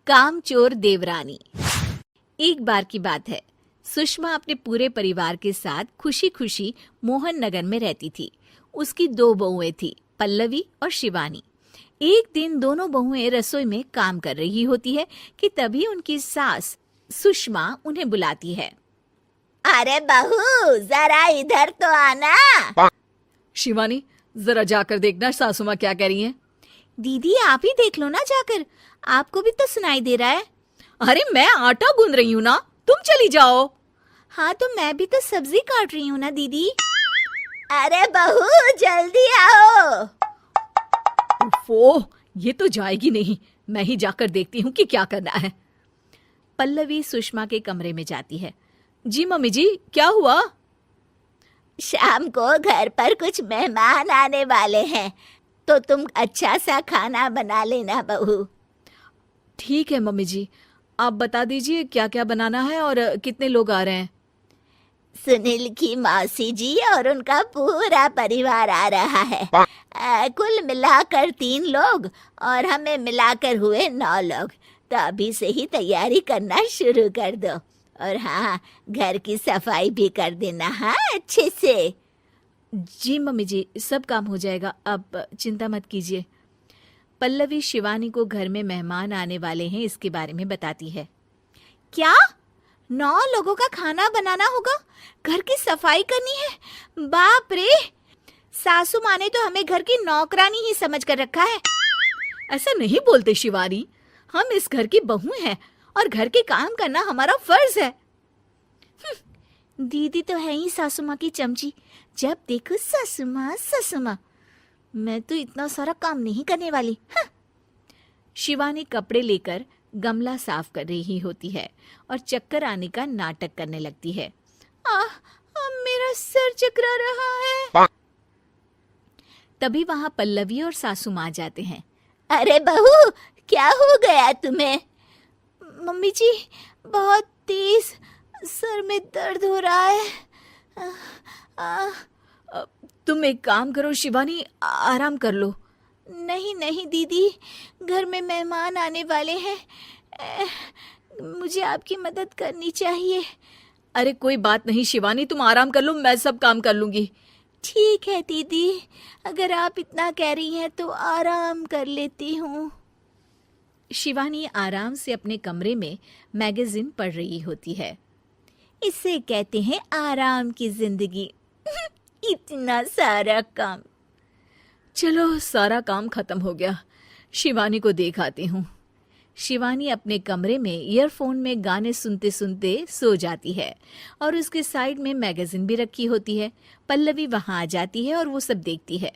कामचोर देवरानी। एक बार की बात है, सुषमा अपने पूरे परिवार के साथ खुशी खुशी मोहन नगर में रहती थी। उसकी 2 बहुएं थी, पल्लवी और शिवानी। एक दिन दोनों बहुएं रसोई में काम कर रही होती है कि तभी उनकी सास सुषमा उन्हें बुलाती है। अरे बहू, जरा इधर तो आना। शिवानी, जरा जाकर देखना सासू माँ क्या कह रही हैं। दीदी आप ही देख लो ना जाकर, आपको भी तो सुनाई दे रहा है। अरे मैं आटा गूंद रही हूँ ना, तुम चली जाओ। हाँ तो मैं भी तो सब्जी काट रही हूँ ना दीदी। अरे बहू जल्दी आओ। ओह, ये तो जाएगी नहीं, मैं ही जाकर देखती हूँ कि क्या करना है। पल्लवी सुषमा के कमरे में जाती है। जी मम्मी जी, क्या हुआ? शाम को घर पर कुछ मेहमान आने वाले हैं, तो तुम अच्छा सा खाना बना लेना बहू। ठीक है मम्मी जी, आप बता दीजिए क्या क्या बनाना है और कितने लोग आ रहे हैं। सुनील की मौसी जी और उनका पूरा परिवार आ रहा है। कुल मिलाकर 3 लोग और हमें मिलाकर हुए 9 लोग। तो अभी से ही तैयारी करना शुरू कर दो। और हाँ, घर की सफाई भी कर देना, हाँ अच्छे से। जी मम्मी जी, सब काम हो जाएगा, आप चिंता मत कीजिए। पल्लवी शिवानी को घर में मेहमान आने वाले हैं इसके बारे में बताती है। क्या 9 लोगों का खाना बनाना होगा, घर की सफाई करनी है? बाप रे, सासू माँ ने तो हमें घर की नौकरानी ही समझ कर रखा है। ऐसा नहीं बोलते शिवानी, हम इस घर की बहू हैं और घर के काम करना हमारा फर्ज है। दीदी तो है ही सासू माँ की चमची, जब देखो सासू माँ सासू माँ। मैं तो इतना सारा काम नहीं करने वाली। शिवानी कपड़े लेकर गमला साफ कर रही होती है और चक्कर आने का नाटक करने लगती है। मेरा सर चकरा रहा है। तभी वहां पल्लवी और सासू माँ जाते हैं। अरे बहू, क्या हो गया तुम्हें? मम्मी जी, बहुत तेज सर में दर्द हो रहा है। तुम एक काम करो शिवानी, आराम कर लो। नहीं नहीं दीदी, घर में मेहमान आने वाले हैं, मुझे आपकी मदद करनी चाहिए। अरे कोई बात नहीं शिवानी, तुम आराम कर लो, मैं सब काम कर लूंगी। ठीक है दीदी, अगर आप इतना कह रही हैं तो आराम कर लेती हूँ। शिवानी आराम से अपने कमरे में मैगजीन पढ़ रही होती है। इसे कहते हैं आराम की जिंदगी। इतना सारा काम। चलो सारा काम खत्म हो गया, शिवानी को देख आती हूँ। शिवानी अपने कमरे में ईयरफोन में गाने सुनते सुनते सो जाती है और उसके साइड में मैगजीन भी रखी होती है। पल्लवी वहां आ जाती है और वो सब देखती है।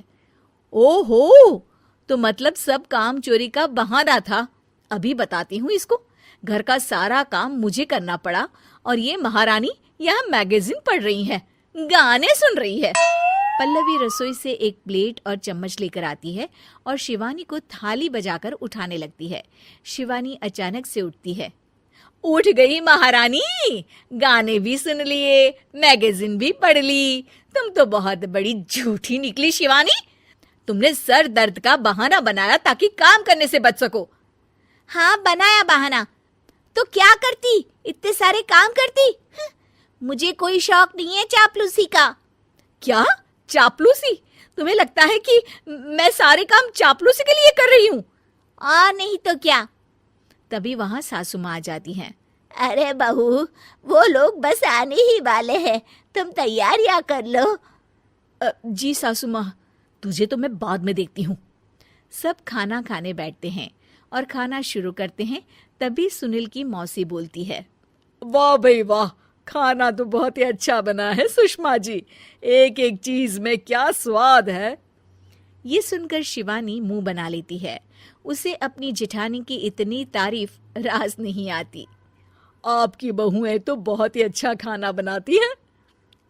ओहो, तो मतलब सब काम चोरी का बहाना था। अभी बताती हूँ इसको। घर का सारा काम मुझे करना पड़ा और ये महारानी यहाँ मैगजीन पढ़ रही है, गाने सुन रही है। पल्लवी रसोई से एक प्लेट और चम्मच लेकर आती है और शिवानी को थाली बजाकर उठाने लगती है। शिवानी अचानक से उठती है। उठ गई महारानी, गाने भी सुन लिए, मैगजीन भी पढ़ ली। तुम तो बहुत बड़ी झूठी निकली शिवानी। तुमने सर दर्द का बहाना बनाया ताकि काम करने से बच सको। हाँ बनाया बहाना, तो क्या करती, इतने सारे काम करती। मुझे कोई शौक नहीं है चापलूसी का। क्या चापलूसी? तुम्हें लगता है कि मैं सारे काम चापलूसी के लिए कर रही हूँ? नहीं तो क्या। तभी वहां सासू माँ आ जाती हैं। अरे बहू, वो लोग बस आने ही वाले हैं, तुम तैयारियां कर लो। जी सासू माँ, तुझे तो मैं बाद में देखती हूँ। सब खाना खाने बैठते हैं और खाना शुरू करते हैं। तभी सुनील की मौसी बोलती है। वाह भाई वाह, खाना तो बहुत ही अच्छा बना है सुषमा जी, एक एक चीज में क्या स्वाद है। ये सुनकर शिवानी मुंह बना लेती है। उसे अपनी जेठानी की इतनी तारीफ रास नहीं आती। आपकी बहुएं तो बहुत ही अच्छा खाना बनाती हैं।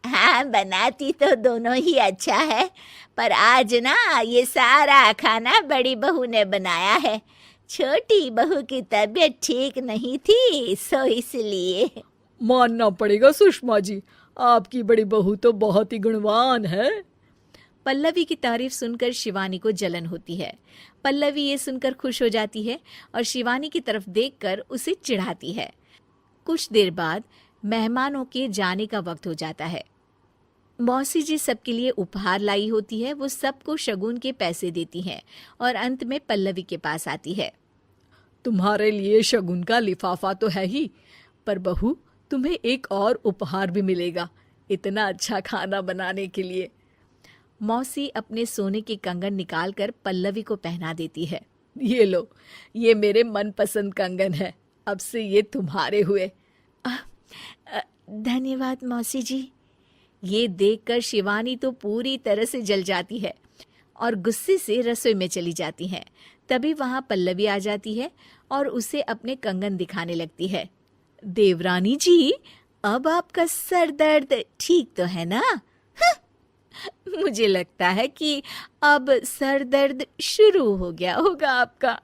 हाँ बनाती तो दोनों ही अच्छा है, पर आज ना ये सारा खाना बड़ी बहू ने बनाया है। छोटी बहू की तबीयत ठीक नहीं थी, सो इसलिए। मानना पड़ेगा सुषमा जी, आपकी बड़ी बहू तो बहुत ही गुणवान है। पल्लवी की तारीफ सुनकर शिवानी को जलन होती है। पल्लवी ये सुनकर खुश हो जाती है और शिवानी की तरफ देखकर उसे चिढ़ाती है। कुछ देर बाद मेहमानों के जाने का वक्त हो जाता है। मौसी जी सबके लिए उपहार लाई होती है। वो सबको शगुन के पैसे देती हैं और अंत में पल्लवी के पास आती है। तुम्हारे लिए शगुन का लिफाफा तो है ही, पर बहू तुम्हें एक और उपहार भी मिलेगा इतना अच्छा खाना बनाने के लिए। मौसी अपने सोने के कंगन निकालकर पल्लवी को पहना देती है। ये लो, ये मेरे मनपसंद कंगन है, अब से ये तुम्हारे हुए। धन्यवाद मौसी जी। ये देखकर शिवानी तो पूरी तरह से जल जाती है और गुस्से से रसोई में चली जाती है। तभी वहां पल्लवी आ जाती है और उसे अपने कंगन दिखाने लगती है। देवरानी जी, अब आपका सर दर्द ठीक तो है ना? मुझे लगता है कि अब सर दर्द शुरू हो गया होगा आपका।